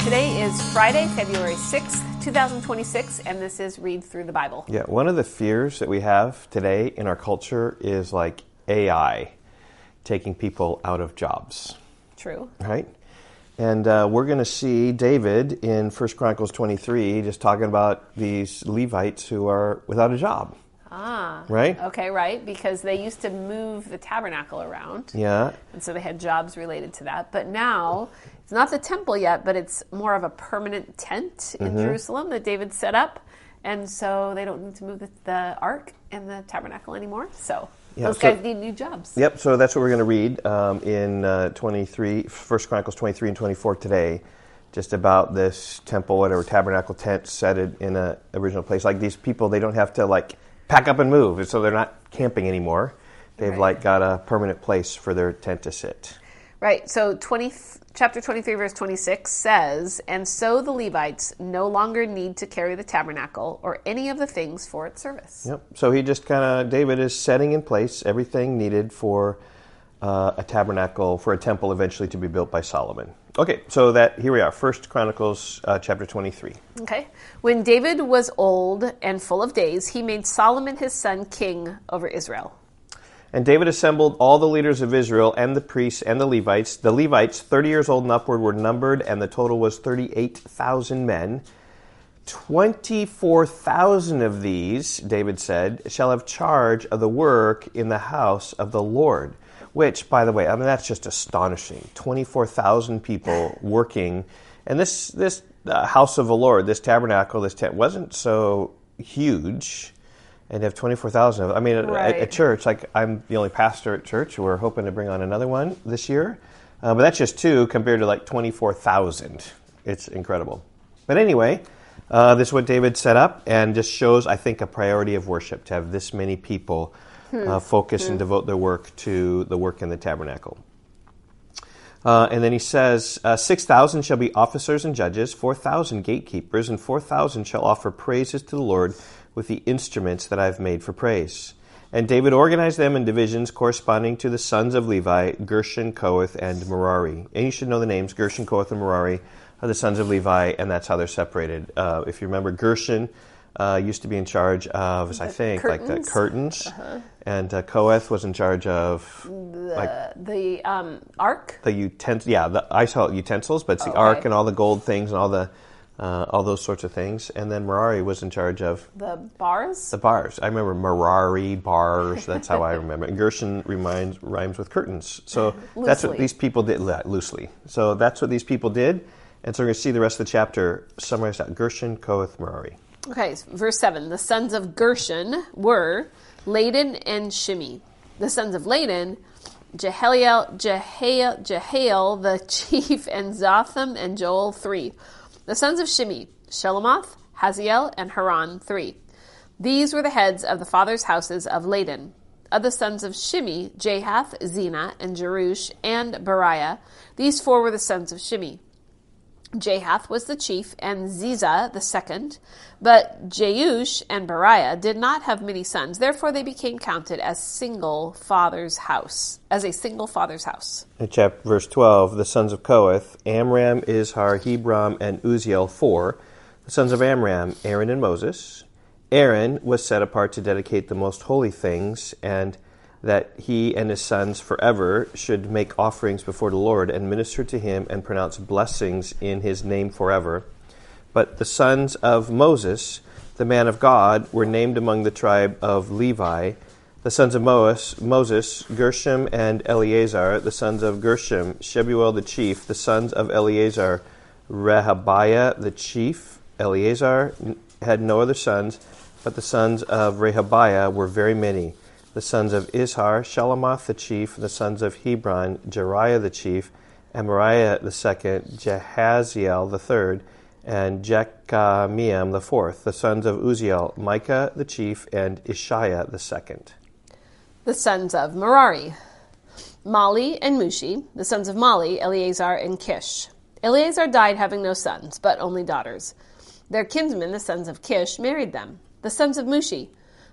Today is Friday, February 6th, 2026, and this is Read Through the Bible. Yeah, one of the fears that we have today in our culture is like AI taking people out of jobs. True. Right? And we're going to see David in 1 Chronicles 23 just talking about these Levites who are without a job. Right? Okay, right, because they used to move the tabernacle around. Yeah. And so they had jobs related to that. But now, it's not the temple yet, but it's more of a permanent tent in Jerusalem that David set up. And so they don't need to move the ark and the tabernacle anymore. So those guys need new jobs. Yep, so that's what we're going to read in 1 Chronicles 23 and 24 today. Just about this temple, whatever, tabernacle tent set it in an original place. Like these people, they don't have to pack up and move, so they're not camping anymore. They've got a permanent place for their tent to sit. Right. So chapter 23, verse 26 says, "And so the Levites no longer need to carry the tabernacle or any of the things for its service." Yep. So David is setting in place everything needed for a tabernacle, for a temple eventually to be built by Solomon. Okay, so here we are, 1 Chronicles chapter 23. Okay. When David was old and full of days, he made Solomon his son king over Israel. And David assembled all the leaders of Israel and the priests and the Levites. The Levites, 30 years old and upward, were numbered, and the total was 38,000 men. 24,000 of these, David said, shall have charge of the work in the house of the Lord. Which, by the way, that's just astonishing. 24,000 people working. And this house of the Lord, this tabernacle, this tent, wasn't so huge. And to have 24,000 of it. At church, I'm the only pastor at church. We're hoping to bring on another one this year. But that's just two compared to 24,000. It's incredible. But anyway, this is what David set up and just shows, I think, a priority of worship to have this many people focus and devote their work to the work in the tabernacle. And then he says, 6,000 shall be officers and judges, 4,000 gatekeepers, and 4,000 shall offer praises to the Lord with the instruments that I've made for praise. And David organized them in divisions corresponding to the sons of Levi, Gershon, Kohath, and Merari. And you should know the names. Gershon, Kohath, and Merari are the sons of Levi, and that's how they're separated. If you remember, Gershon used to be in charge of, the curtains. And Kohath was in charge of the ark. I call it utensils, but it's the ark and all the gold things and all those sorts of things. And then Merari was in charge of the bars. The bars. I remember Merari bars. That's how I remember. And Gershon rhymes with curtains. So that's what these people did loosely. So that's what these people did. And so we're going to see the rest of the chapter summarized out. Gershon, Kohath, Merari. Okay, verse 7. The sons of Gershon were Laden and Shimei. The sons of Laden, Jehael the chief, and Zotham and Joel 3. The sons of Shimei, Shelomoth, Haziel, and Haran 3. These were the heads of the fathers' houses of Laden. Of the sons of Shimei, Jahath, Zena, and Jerush, and Beriah. These four were the sons of Shimei. Jahath was the chief, and Ziza the second. But Jeush and Beriah did not have many sons. Therefore, they became counted as a single father's house. In verse 12, the sons of Kohath, Amram, Izhar, Hebron, and Uzziel, 4. The sons of Amram, Aaron and Moses. Aaron was set apart to dedicate the most holy things, and that he and his sons forever should make offerings before the Lord and minister to him and pronounce blessings in his name forever. But the sons of Moses, the man of God, were named among the tribe of Levi. The sons of Moses, Gershom and Eleazar. The sons of Gershom, Shebuel the chief. The sons of Eleazar, Rehabiah the chief. Eleazar had no other sons, but the sons of Rehabiah were very many. The sons of Izhar, Shelomoth the chief. The sons of Hebron, Jeriah the chief, Amariah the second, Jehaziel the third, and Jekameam the fourth. The sons of Uzziel, Micah the chief, and Ishiah the second. The sons of Merari, Mali and Mushi. The sons of Mali, Eleazar and Kish. Eleazar died having no sons, but only daughters. Their kinsmen, the sons of Kish, married them. The sons of Mushi,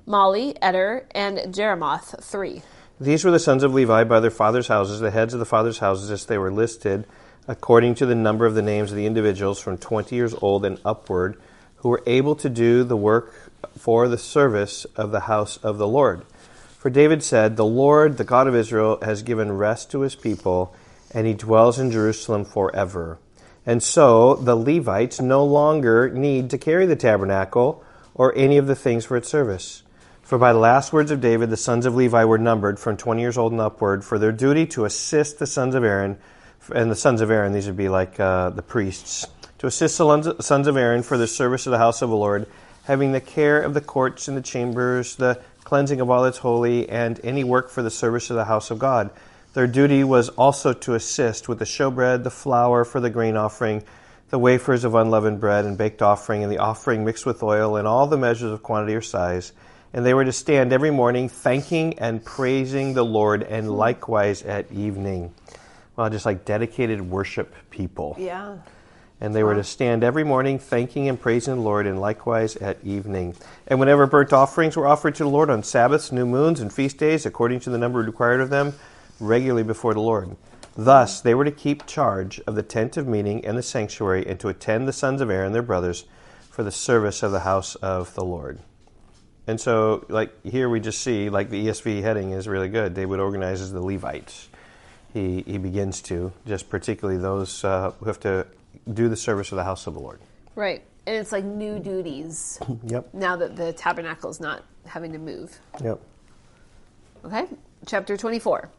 Mali, Eder, and Jeremoth, 3. These were the sons of Levi by their fathers' houses, the heads of the fathers' houses as they were listed according to the number of the names of the individuals from 20 years old and upward, who were able to do the work for the service of the house of the Lord. For David said, "The Lord, the God of Israel, has given rest to his people, and he dwells in Jerusalem forever." And so the Levites no longer need to carry the tabernacle or any of the things for its service. For by the last words of David, the sons of Levi were numbered from 20 years old and upward for their duty to assist the sons of Aaron. And the sons of Aaron, these would be like the priests, to assist the sons of Aaron for the service of the house of the Lord, having the care of the courts and the chambers, the cleansing of all that's holy, and any work for the service of the house of God. Their duty was also to assist with the showbread, the flour for the grain offering, the wafers of unleavened bread and baked offering, and the offering mixed with oil, and all the measures of quantity or size. And they were to stand every morning thanking and praising the Lord, and likewise at evening. Well, just like dedicated worship people. Yeah. And they were to stand every morning thanking and praising the Lord, and likewise at evening. And whenever burnt offerings were offered to the Lord on Sabbaths, new moons, and feast days, according to the number required of them, regularly before the Lord. Thus they were to keep charge of the tent of meeting and the sanctuary, and to attend the sons of Aaron, their brothers, for the service of the house of the Lord. And so, like here we just see, like the ESV heading is really good. David organizes the Levites. He begins to, just particularly those who have to do the service of the house of the Lord. Right. And it's like new duties. Yep. Now that the tabernacle is not having to move. Yep. Okay. Chapter 24.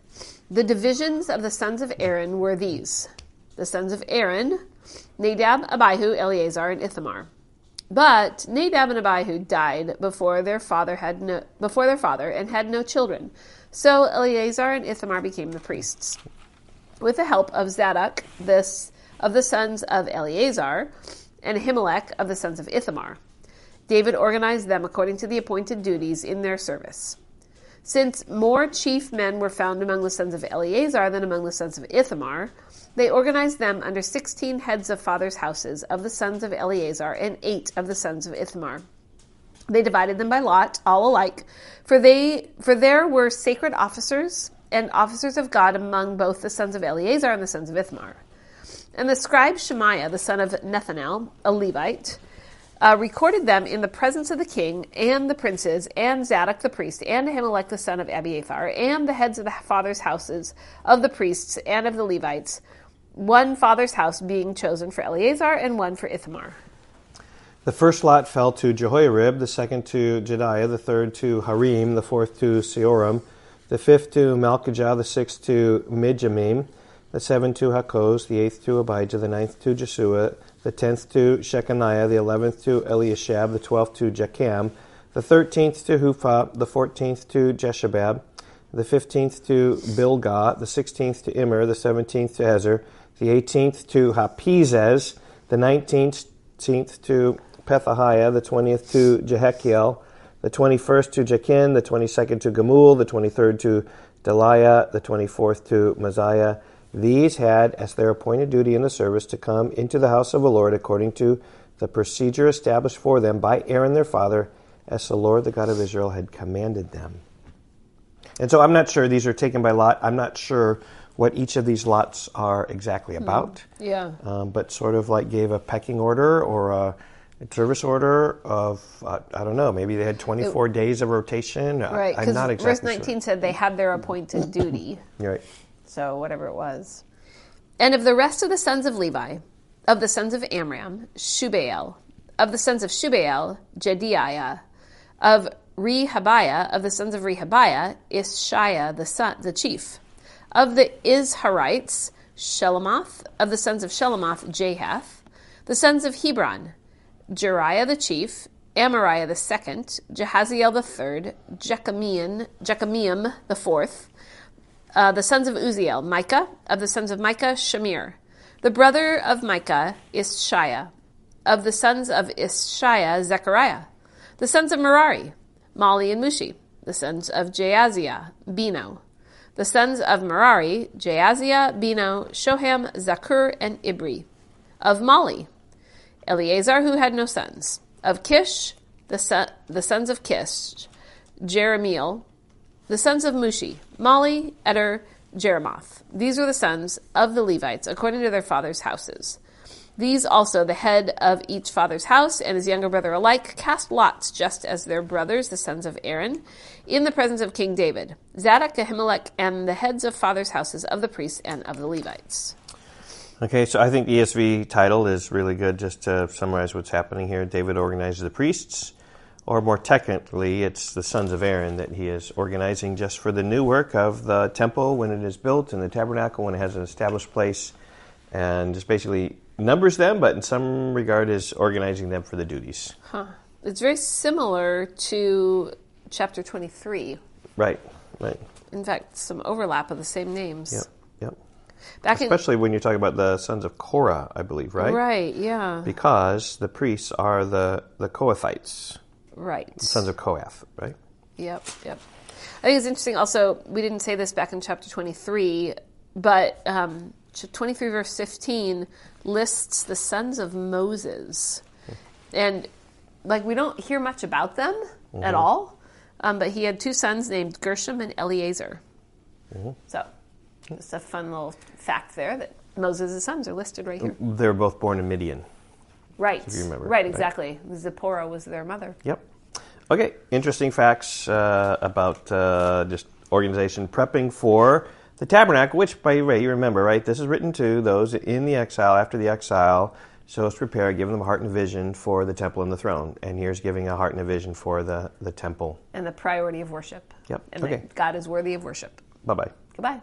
The divisions of the sons of Aaron were these. The sons of Aaron, Nadab, Abihu, Eleazar, and Ithamar. But Nadab and Abihu died before their father and had no children. So Eleazar and Ithamar became the priests. With the help of Zadok, of the sons of Eleazar, and Ahimelech of the sons of Ithamar. David organized them according to the appointed duties in their service. Since more chief men were found among the sons of Eleazar than among the sons of Ithamar, they organized them under 16 heads of fathers' houses of the sons of Eleazar and 8 of the sons of Ithamar. They divided them by lot, all alike, for there were sacred officers and officers of God among both the sons of Eleazar and the sons of Ithamar. And the scribe Shemaiah, the son of Nethanel, a Levite, recorded them in the presence of the king and the princes, and Zadok the priest, and Ahimelech the son of Abiathar, and the heads of the fathers' houses of the priests and of the Levites, one father's house being chosen for Eleazar and one for Ithamar. The first lot fell to Jehoiarib, the second to Jediah, the third to Harim, the fourth to Seoram, the fifth to Malchijah, the sixth to Mijamim, the seventh to Hakoz, the eighth to Abijah, the ninth to Jeshua, the 10th to Shechaniah, the 11th to Eliashab, the 12th to Jecham, the 13th to Huphah, the 14th to Jeshabab, the 15th to Bilgah, the 16th to Immer, the 17th to Ezer, the 18th to Hapizez, the 19th to Pethahiah, the 20th to Jehekiel, the 21st to Jekin, the 22nd to Gamul, the 23rd to Deliah, the 24th to Messiah. These had as their appointed duty in the service to come into the house of the Lord according to the procedure established for them by Aaron their father, as the Lord, the God of Israel, had commanded them. And so I'm not sure, these are taken by lot. I'm not sure what each of these lots are exactly about. Yeah. But sort of like gave a pecking order or a service order of, I don't know, maybe they had 24 days of rotation. Right, I'm not exactly verse 19 said they had their appointed duty. Right. So whatever it was. And of the rest of the sons of Levi, of the sons of Amram, Shubael, of the sons of Shubael, Jediah, of Rehabiah, of the sons of Rehabiah, Ishiah the chief, of the Izharites, Shelomoth, of the sons of Shelomoth, Jahath, the sons of Hebron, Jeriah the chief, Amariah the second, Jehaziel the third, Jekameam the fourth, the sons of Uziel, Micah, of the sons of Micah, Shamir. The brother of Micah, Ishiah. Of the sons of Ishiah, Zechariah. The sons of Merari, Mali and Mushi. The sons of Jaaziah, Beno. The sons of Merari, Jaaziah, Beno, Shoham, Zakur, and Ibri. Of Mali, Eleazar, who had no sons. Of Kish, the sons of Kish, Jeremiel. The sons of Mushi, Mali, Eder, Jeremoth. These were the sons of the Levites, according to their fathers' houses. These also, the head of each father's house and his younger brother alike, cast lots, just as their brothers, the sons of Aaron, in the presence of King David, Zadok, Ahimelech, and the heads of fathers' houses of the priests and of the Levites. Okay, so I think the ESV title is really good just to summarize what's happening here. David organizes the priests, or more technically, it's the sons of Aaron that he is organizing just for the new work of the temple when it is built and the tabernacle when it has an established place, and just basically numbers them, but in some regard is organizing them for the duties. It's very similar to chapter 23. Right. In fact, some overlap of the same names. Yep. Especially when you're talking about the sons of Korah, I believe, right? Right, yeah. Because the priests are the Kohathites. Right. The sons of Kohath, right? Yep. I think it's interesting also, we didn't say this back in chapter 23, but 23 verse 15 lists the sons of Moses. And we don't hear much about them at all, but he had two sons named Gershom and Eleazar. So it's a fun little fact there that Moses' sons are listed right here. They're both born in Midian. Right. If you remember. Right, exactly. Right. Zipporah was their mother. Yep. Okay, interesting facts about just organization prepping for the tabernacle, which, by the way, you remember, right? This is written to those in the exile, after the exile, so it's prepared, giving them a heart and a vision for the temple and the throne. And here's giving a heart and a vision for the temple. And the priority of worship. Yep. And that God is worthy of worship. Bye-bye. Goodbye.